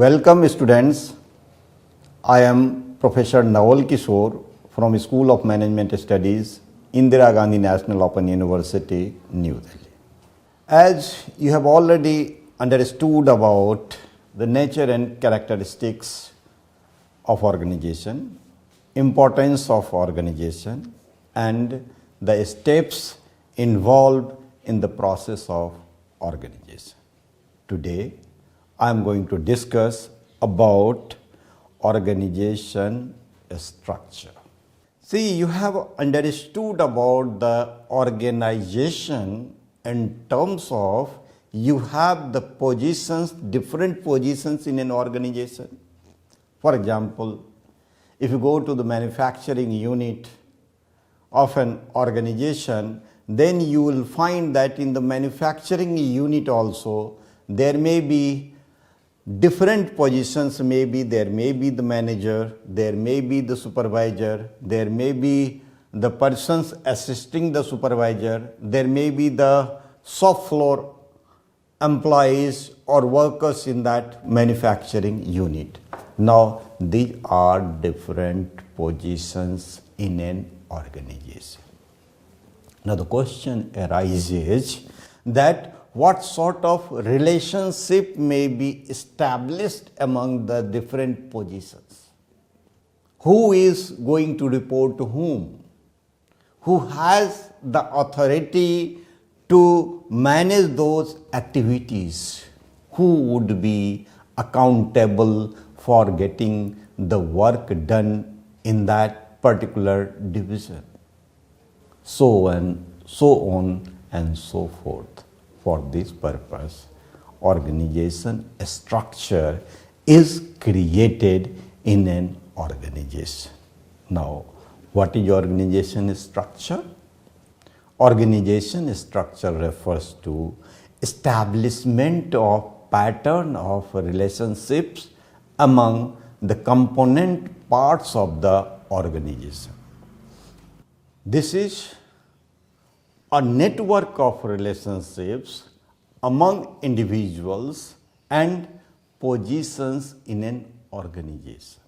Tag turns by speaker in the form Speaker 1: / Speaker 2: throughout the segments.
Speaker 1: Welcome students. I am Professor Naval Kishore from School of Management Studies, Indira Gandhi National Open University, New Delhi. As you have already understood about the nature and characteristics of organization, importance of organization, and the steps involved in the process of organization. Today, I am going to discuss about organization structure. See, you have understood about the organization in terms of you have the positions, different positions in an organization. For example, if you go to the manufacturing unit of an organization, then you will find that in the manufacturing unit also there may be different positions. Maybe there may be the manager, there may be the supervisor, there may be the persons assisting the supervisor, there may be the shop floor employees or workers in that manufacturing unit. Now, these are different positions in an organization. Now, the question arises that what sort of relationship may be established among the different positions? Who is going to report to whom? Who has the authority to manage those activities? Who would be accountable for getting the work done in that particular division? So on and so forth. For this purpose, organization structure is created in an organization. Now, what is organization structure? Organization structure refers to establishment of pattern of relationships among the component parts of the organization. This is a network of relationships among individuals and positions in an organization.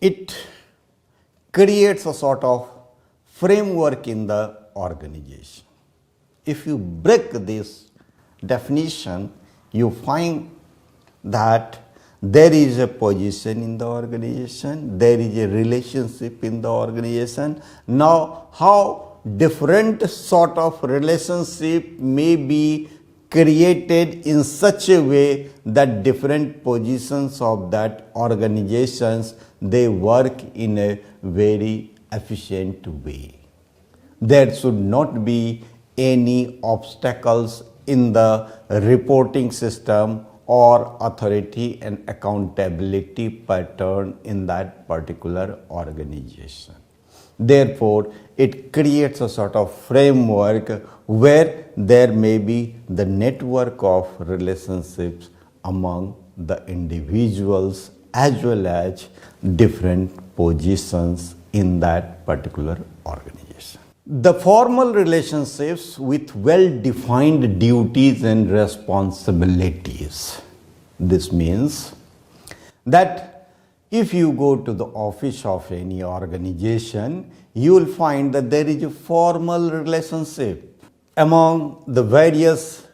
Speaker 1: It creates a sort of framework in the organization. If you break this definition, you find that there is a position in the organization, there is a relationship in the organization. Now, how different sort of relationship may be created in such a way that different positions of that organizations, they work in a very efficient way. There should not be any obstacles in the reporting system or authority and accountability pattern in that particular organization. Therefore, it creates a sort of framework where there may be the network of relationships among the individuals as well as different positions in that particular organization. The formal relationships with well-defined duties and responsibilities. This means that if you go to the office of any organization, you will find that there is a formal relationship among the various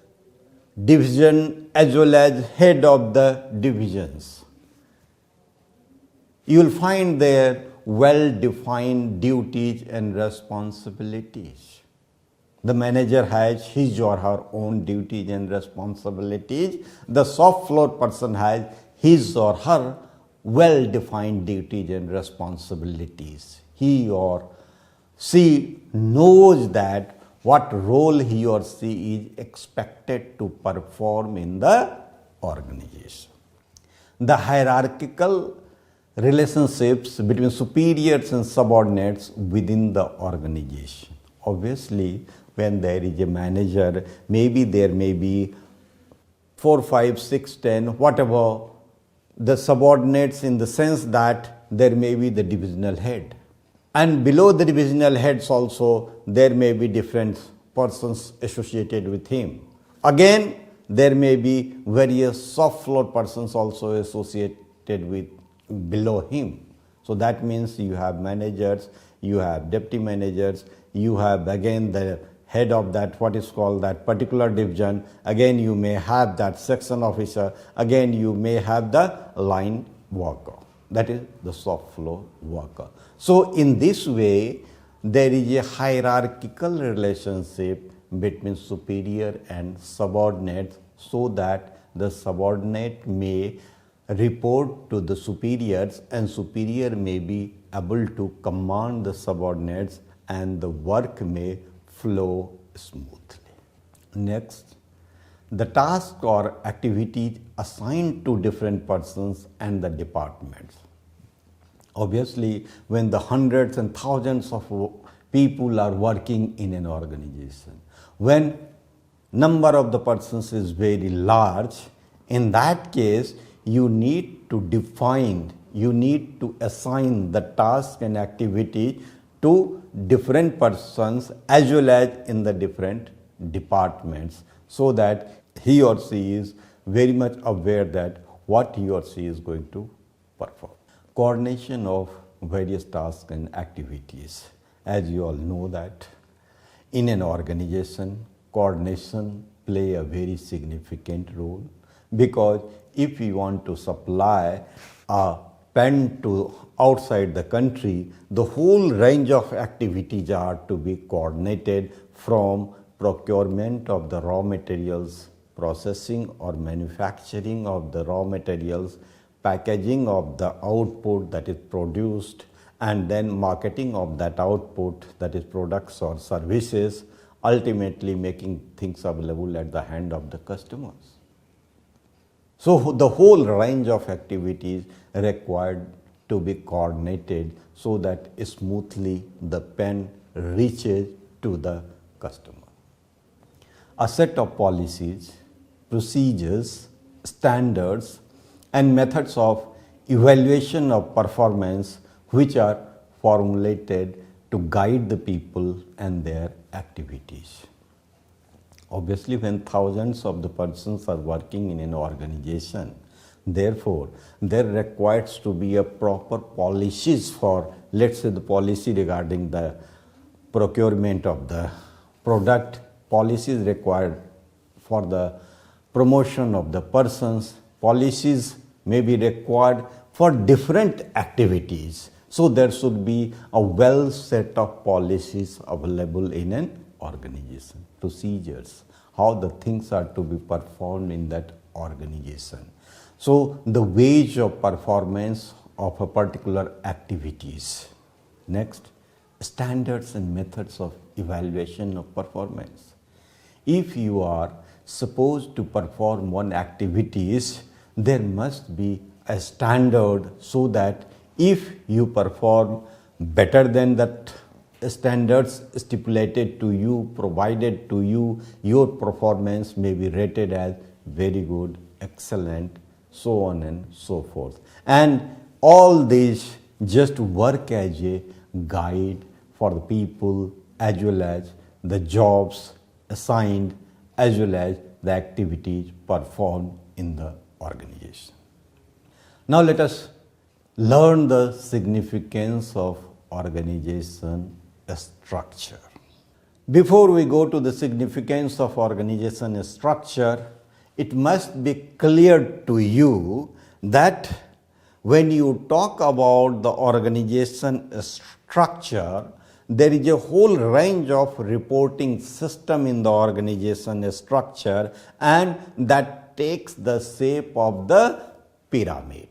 Speaker 1: division as well as head of the divisions. You will find there well-defined duties and responsibilities. The manager has his or her own duties and responsibilities. The shop floor person has his or her well-defined duties and responsibilities. He or she knows that what role he or she is expected to perform in the organization. The hierarchical relationships between superiors and subordinates within the organization. Obviously, when there is a manager, maybe there may be 4, 5, 6, 10, whatever the subordinates, in the sense that there may be the divisional head. And below the divisional heads also, there may be different persons associated with him. Again, there may be various soft floor persons also associated with below him. So that means you have managers, you have deputy managers, you have again the head of that what is called that particular division, again you may have that section officer, again you may have the line worker, that is the soft floor worker. So in this way there is a hierarchical relationship between superior and subordinate, so that the subordinate may report to the superiors and superior may be able to command the subordinates and the work may flow smoothly. Next, the task or activities assigned to different persons and the departments. Obviously, when the hundreds and thousands of people are working in an organization, when number of the persons is very large, in that case you need to define, you need to assign the task and activity to different persons as well as in the different departments, so that he or she is very much aware that what he or she is going to perform. Coordination of various tasks and activities. As you all know that in an organization, coordination play a very significant role, because if we want to supply a pen to outside the country, the whole range of activities are to be coordinated, from procurement of the raw materials, processing or manufacturing of the raw materials, packaging of the output that is produced, and then marketing of that output, that is products or services, ultimately making things available at the hand of the customers. So the whole range of activities required to be coordinated so that smoothly the pen reaches to the customer. A set of policies, procedures, standards and methods of evaluation of performance which are formulated to guide the people and their activities. Obviously, when thousands of the persons are working in an organization, therefore, there requires to be a proper policies for, let's say, the policy regarding the procurement of the product, policies required for the promotion of the persons, policies may be required for different activities. So there should be a well set of policies available in an organization, procedures, how the things are to be performed in that organization. So the wage of performance of a particular activities. Next, standards and methods of evaluation of performance. If you are supposed to perform one activities, there must be a standard so that if you perform better than that standards stipulated to you, provided to you, your performance may be rated as very good, excellent, so on and so forth. And all these just work as a guide for the people as well as the jobs assigned as well as the activities performed in the organization. Now let us learn the significance of organization structure. Before we go to the significance of organization structure, it must be clear to you that when you talk about the organization structure, there is a whole range of reporting system in the organization structure, and that takes the shape of the pyramid,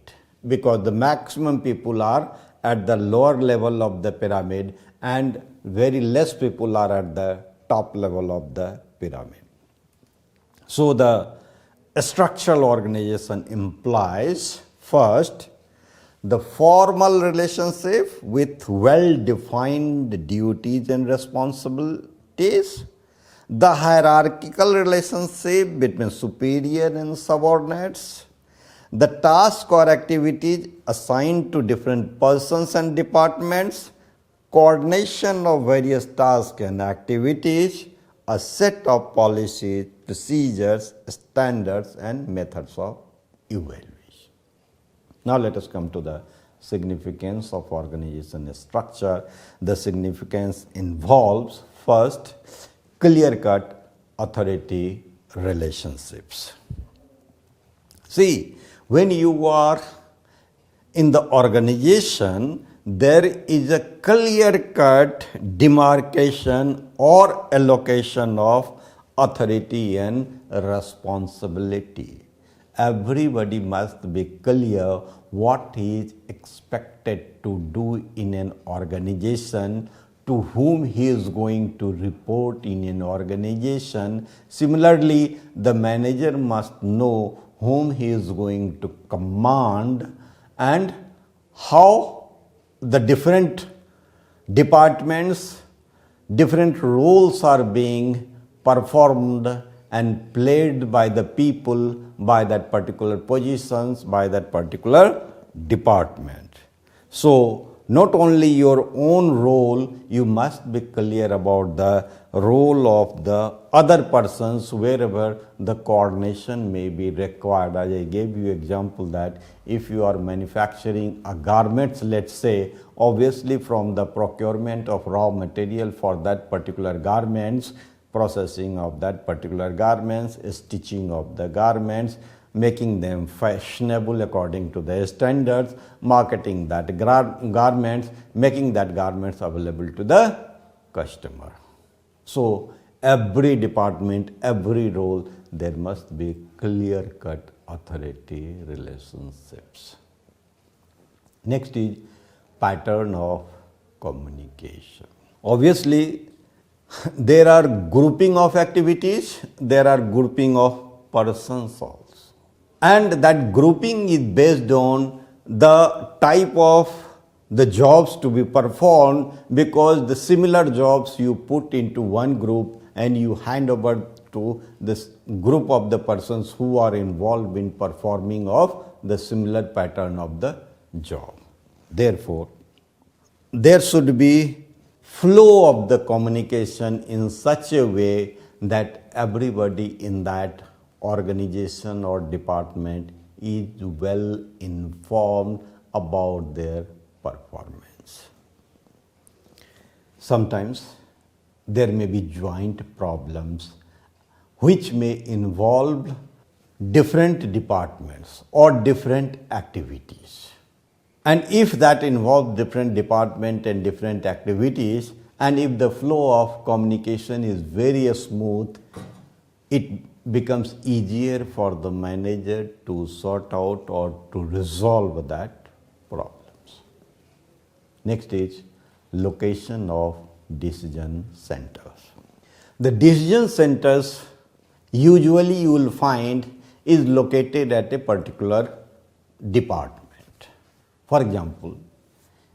Speaker 1: because the maximum people are at the lower level of the pyramid and very less people are at the top level of the pyramid. So the structural organization implies, first, the formal relationship with well-defined duties and responsibilities, the hierarchical relationship between superior and subordinates, the task or activities assigned to different persons and departments, coordination of various tasks and activities, a set of policies, procedures, standards, and methods of evaluation. Now let us come to the significance of organization structure. The significance involves first clear-cut authority relationships. See, when you are in the organization, there is a clear-cut demarcation or allocation of authority and responsibility. Everybody must be clear what he is expected to do in an organization, to whom he is going to report in an organization. Similarly, the manager must know whom he is going to command and how the different departments, different roles are being performed and played by the people, by that particular positions, by that particular department. So, not only your own role, you must be clear about the role of the other persons wherever the coordination may be required. As I gave you example that if you are manufacturing a garments, let's say, obviously from the procurement of raw material for that particular garments, processing of that particular garments, stitching of the garments, making them fashionable according to the standards, marketing that garments, making that garments available to the customer. So, every department, every role, there must be clear-cut authority relationships. Next is pattern of communication. Obviously, there are grouping of activities, there are grouping of persons also. And that grouping is based on the type of the jobs to be performed, because the similar jobs you put into one group and you hand over to this group of the persons who are involved in performing of the similar pattern of the job. Therefore, there should be flow of the communication in such a way that everybody in that organization or department is well informed about their performance. Sometimes there may be joint problems which may involve different departments or different activities. And if that involves different department and different activities, and if the flow of communication is very smooth, it becomes easier for the manager to sort out or to resolve that problems. Next is location of decision centers. The decision centers usually you will find is located at a particular department. For example,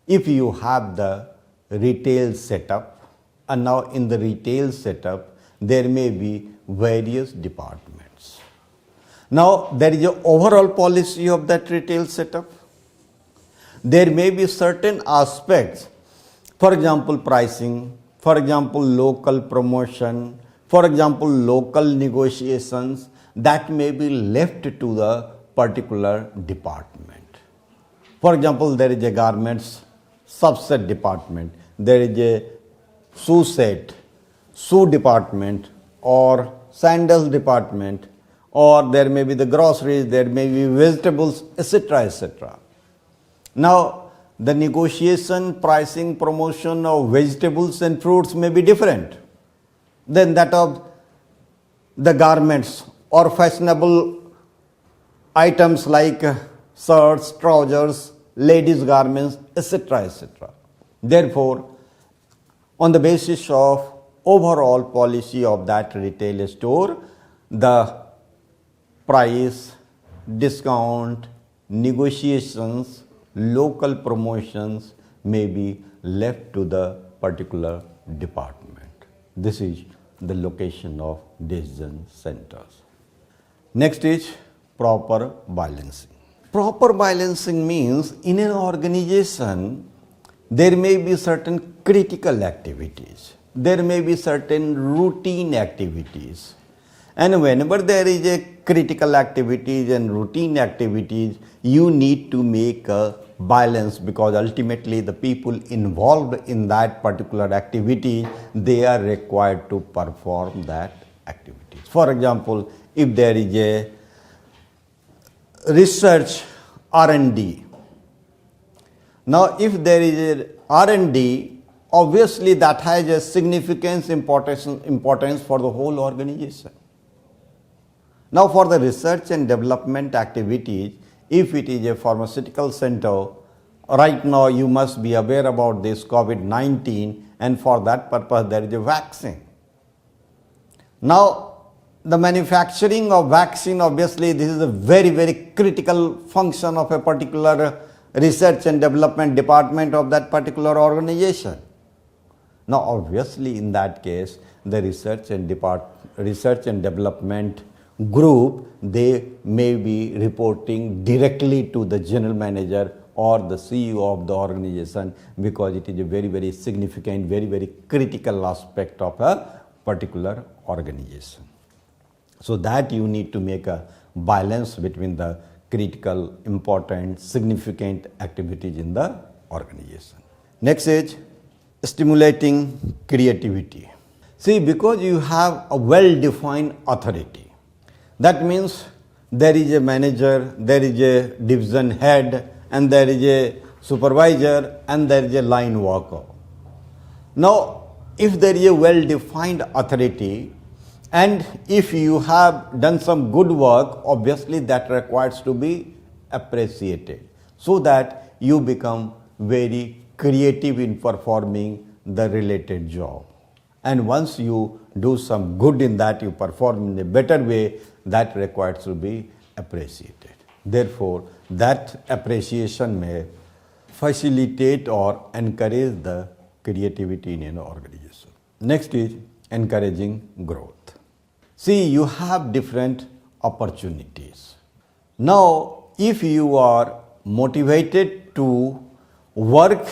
Speaker 1: if you have the retail setup, and now in the retail setup there may be various departments. Now there is an overall policy of that retail setup. There may be certain aspects, for example pricing, for example local promotion, for example local negotiations, that may be left to the particular department. For example, there is a garments subset department, there is a shoe set, shoe department, or sandals department, or there may be the groceries, there may be vegetables, etc., etc. Now, the negotiation, pricing, promotion of vegetables and fruits may be different than that of the garments or fashionable items like shirts, trousers, ladies' garments, etc., etc. Therefore, on the basis of overall policy of that retail store, the price, discount, negotiations, local promotions may be left to the particular department. This is the location of decision centers. Next is proper balancing. Proper balancing means in an organization there may be certain critical activities there may be certain routine activities. And whenever there is a critical activities and routine activities, you need to make a balance, because ultimately the people involved in that particular activity, they are required to perform that activities. For example, if there is a research R&D, now if there is a R&D, obviously that has a significant importance for the whole organization. Now for the research and development activities, if it is a pharmaceutical center, right now you must be aware about this COVID-19, and for that purpose there is a vaccine. Now the manufacturing of vaccine, obviously this is a very, very critical function of a particular research and development department of that particular organization. Now obviously in that case, the research and development group, they may be reporting directly to the general manager or the CEO of the organization, because it is a very, very significant, very, very critical aspect of a particular organization. So that you need to make a balance between the critical, important, significant activities in the organization. Next is stimulating creativity. See, because you have a well-defined authority, that means there is a manager, there is a division head, and there is a supervisor, and there is a line worker. Now, if there is a well-defined authority, and if you have done some good work, obviously that requires to be appreciated, so that you become very creative in performing the related job. And once you do some good in that, you perform in a better way, that requires to be appreciated. Therefore, that appreciation may facilitate or encourage the creativity in an organization. Next is encouraging growth. See, you have different opportunities. Now, if you are motivated to work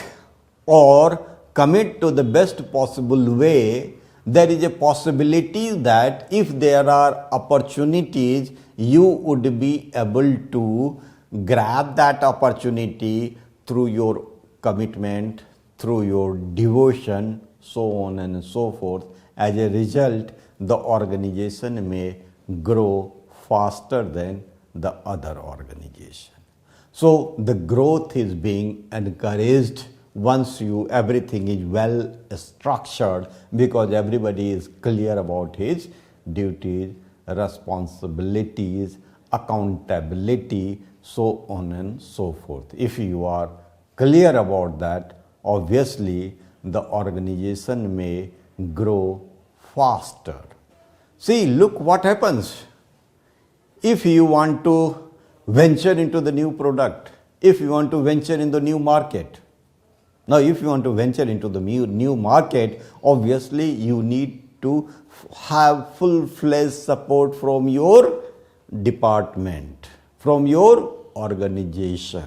Speaker 1: or commit to the best possible way, there is a possibility that if there are opportunities, you would be able to grab that opportunity through your commitment, through your devotion, so on and so forth. As a result, the organization may grow faster than the other organization. So the growth is being encouraged once everything is well structured, because everybody is clear about his duties, responsibilities, accountability, so on and so forth. If you are clear about that, obviously the organization may grow faster. See, look what happens. If you want to venture into the new product, if you want to venture in the new market, now if you want to venture into the new market, obviously you need to have full-fledged support from your department, from your organization,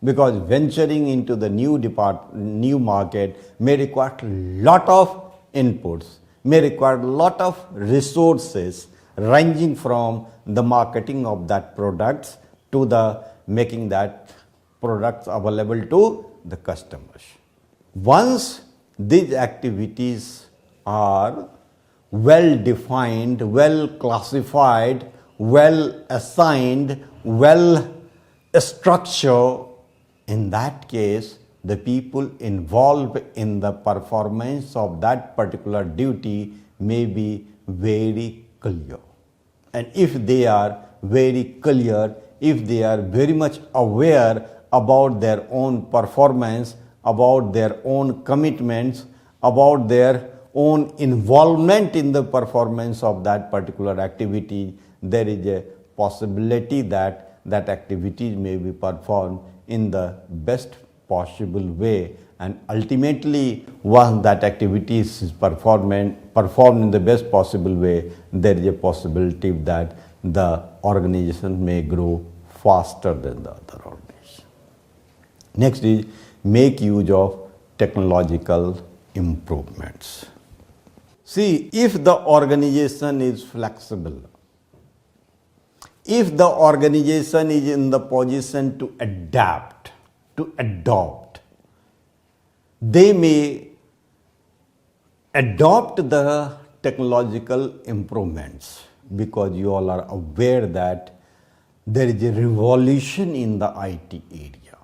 Speaker 1: because venturing into the new market may require a lot of inputs, may require a lot of resources, ranging from the marketing of that products to the making that products available to the customers. Once these activities are well defined, well classified, well assigned, well structured, in that case, the people involved in the performance of that particular duty may be very clear. And if they are very clear, if they are very much aware about their own performance, about their own commitments, about their own involvement in the performance of that particular activity, there is a possibility that that activity may be performed in the best possible way, and ultimately once that activity is performed in the best possible way, there is a possibility that the organization may grow faster than the other organization. Next is make use of technological improvements. See, if the organization is flexible, if the organization is in the position to adapt, to adopt, they may adopt the technological improvements, because you all are aware that there is a revolution in the IT area.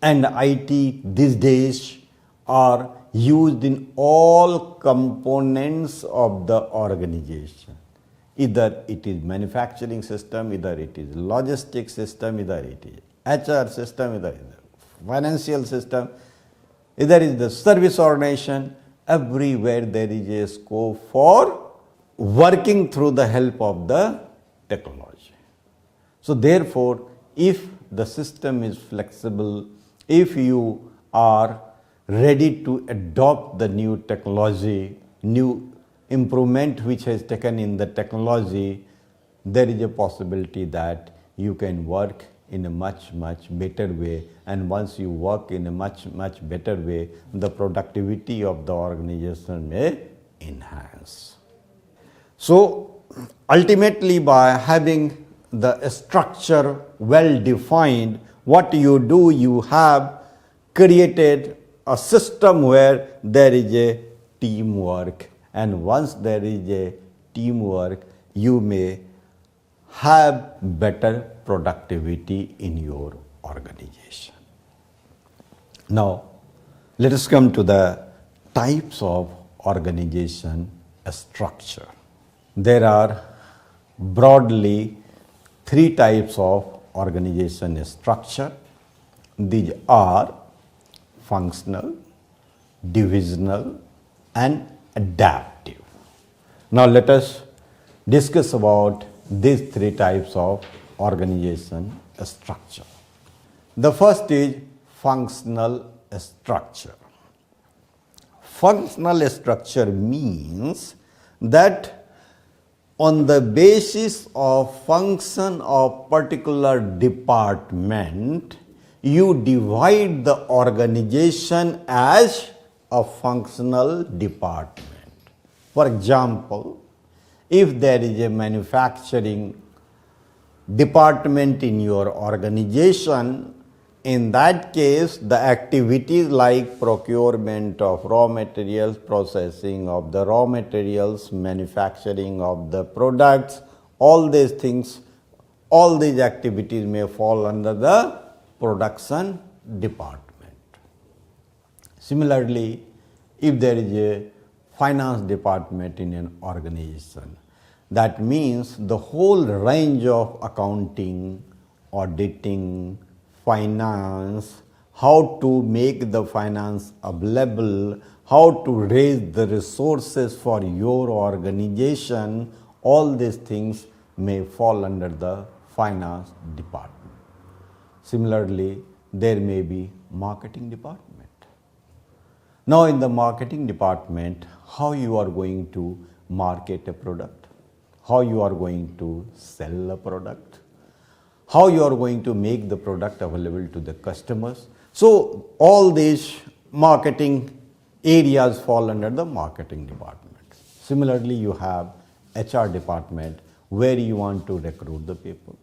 Speaker 1: And IT these days are used in all components of the organization. Either it is manufacturing system, either it is logistics system, either it is HR system, either it is financial system, either it is the service organization. Everywhere there is a scope for working through the help of the technology. So therefore, if the system is flexible, if you are ready to adopt the new technology, new improvement which has taken in the technology, there is a possibility that you can work in a much better way, and once you work in a much better way, the productivity of the organization may enhance. So ultimately, by having the structure well defined, what you do, you have created a system where there is a teamwork, and once there is a teamwork, you may have better productivity in your organization. Now, let us come to the types of organization structure. There are broadly 3 types of organization structure. These are functional, divisional, and adaptive. Now let us discuss about these 3 types of organization structure. The first is functional structure. Functional structure means that on the basis of function of particular department, you divide the organization as a functional department. For example, if there is a manufacturing department in your organization, in that case, the activities like procurement of raw materials, processing of the raw materials, manufacturing of the products, all these things, all these activities may fall under the production department. Similarly, if there is a finance department in an organization, that means the whole range of accounting, auditing, finance, how to make the finance available, how to raise the resources for your organization, all these things may fall under the finance department. Similarly, there may be marketing department. Now in the marketing department, how you are going to market a product, how you are going to sell a product, how you are going to make the product available to the customers. So all these marketing areas fall under the marketing department. Similarly, you have HR department where you want to recruit the people,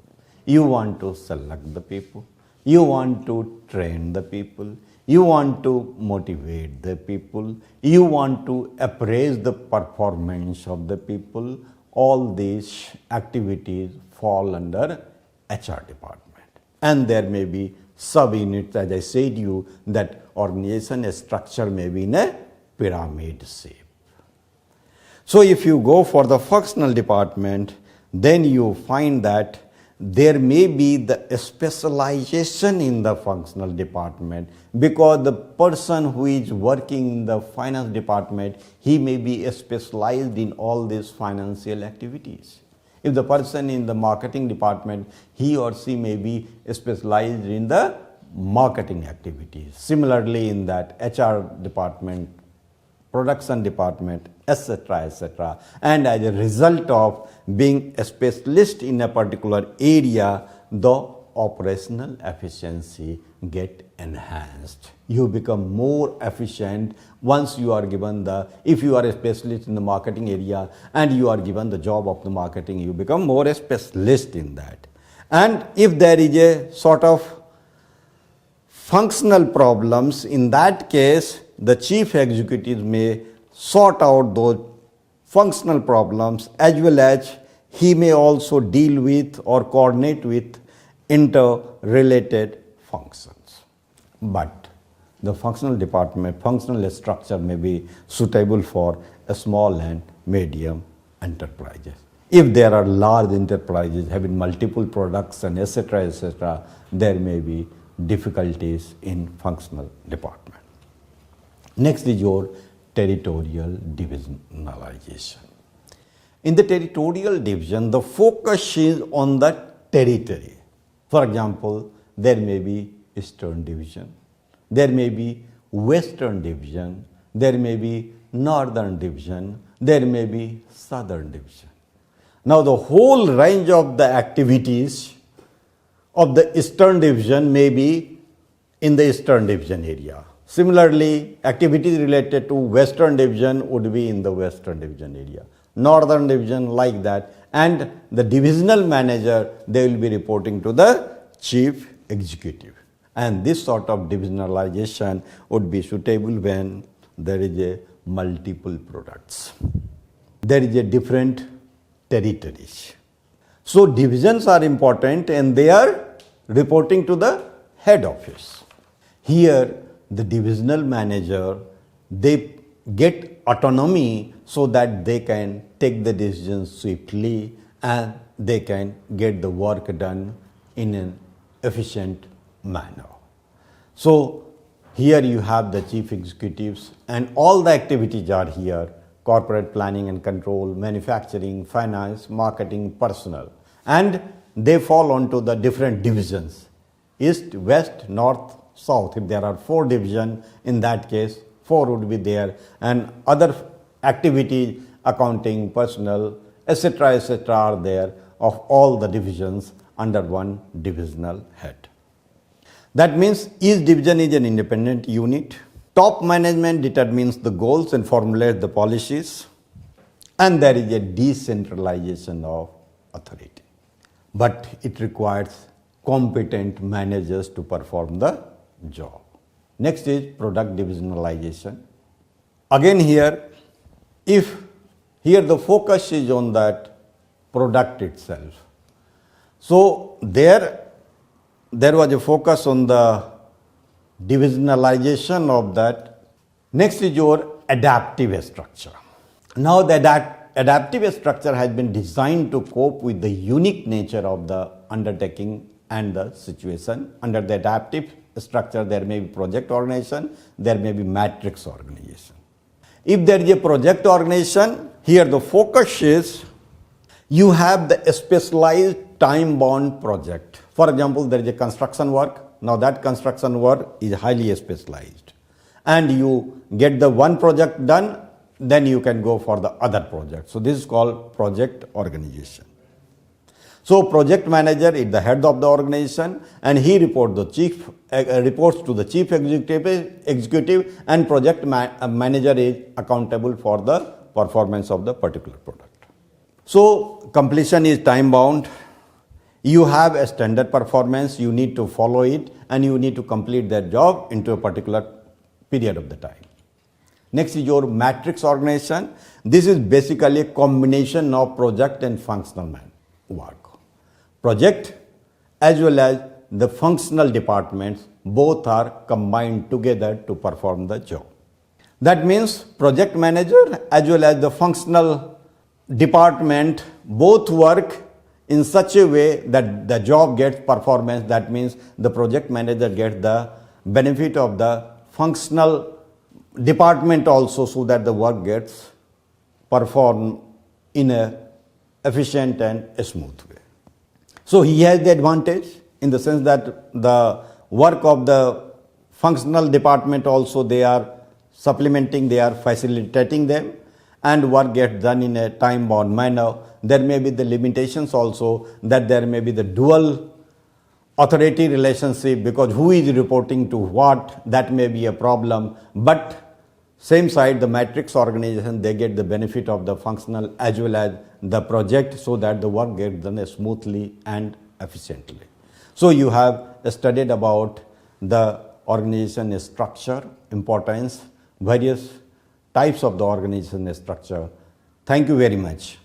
Speaker 1: you want to select the people, you want to train the people, you want to motivate the people, you want to appraise the performance of the people. All these activities fall under HR department. And there may be sub-units, as I said you, that organization structure may be in a pyramid shape. So if you go for the functional department, then you find that there may be the specialization in the functional department, because the person who is working in the finance department, he may be specialized in all these financial activities. If the person in the marketing department, he or she may be specialized in the marketing activities. Similarly, in that HR department, production department, etc., etc. And as a result of being a specialist in a particular area, the operational efficiency get enhanced. You become more efficient once you are given if you are a specialist in the marketing area and you are given the job of the marketing, you become more a specialist in that. And if there is a sort of functional problems, in that case, the chief executive may sort out those functional problems, as well as he may also deal with or coordinate with interrelated functions. But the functional department, functional structure may be suitable for a small and medium enterprises. If there are large enterprises having multiple products and etc., there may be difficulties in functional department. Next is your territorial divisionalization. In the territorial division, the focus is on the territory. For example, there may be Eastern Division, there may be Western Division, there may be Northern Division, there may be Southern Division. Now the whole range of the activities of the Eastern Division may be in the Eastern Division area. Similarly, activities related to Western Division would be in the Western Division area. Northern Division like that, and the divisional manager, they will be reporting to the chief executive. And this sort of divisionalization would be suitable when there is a multiple products. There is a different territories. So divisions are important and they are reporting to the head office. Here the divisional manager, they get autonomy so that they can take the decisions swiftly and they can get the work done in an efficient manner. So here you have the chief executives and all the activities are here: corporate planning and control, manufacturing, finance, marketing, personnel. And they fall onto the different divisions: east, west, north, south. If there are 4 divisions, in that case 4 would be there, and other activities, accounting, personnel, etc., are there of all the divisions under one divisional head. That means each division is an independent unit. Top management determines the goals and formulates the policies, and there is a decentralization of authority. But it requires competent managers to perform the job. Next is product divisionalization. Again here, if here the focus is on that product itself. So there was a focus on the divisionalization of that. Next is your adaptive structure. Now the adaptive structure has been designed to cope with the unique nature of the undertaking and the situation. Under the adaptive structure, there may be project organization, there may be matrix organization. If there is a project organization, here the focus is you have the specialized time-bound project. For example, there is a construction work. Now that construction work is highly specialized. And you get the one project done, then you can go for the other project. So this is called project organization. So project manager is the head of the organization and he reports to the chief executive, and project manager is accountable for the performance of the particular product. So completion is time bound. You have a standard performance, you need to follow it and you need to complete that job into a particular period of the time. Next is your matrix organization. This is basically a combination of project and functional work. Project as well as the functional departments, both are combined together to perform the job. That means project manager as well as the functional department both work in such a way that the job gets performance. That means the project manager gets the benefit of the functional department also, so that the work gets performed in a efficient and a smooth way. So he has the advantage in the sense that the work of the functional department also they are supplementing, they are facilitating them, and work gets done in a time-bound manner. There may be the limitations also, that there may be the dual authority relationship, because who is reporting to what, that may be a problem. But same side, the matrix organization, they get the benefit of the functional as well as the project, so that the work gets done smoothly and efficiently. So you have studied about the organization structure, importance, various types of the organization structure. Thank you very much.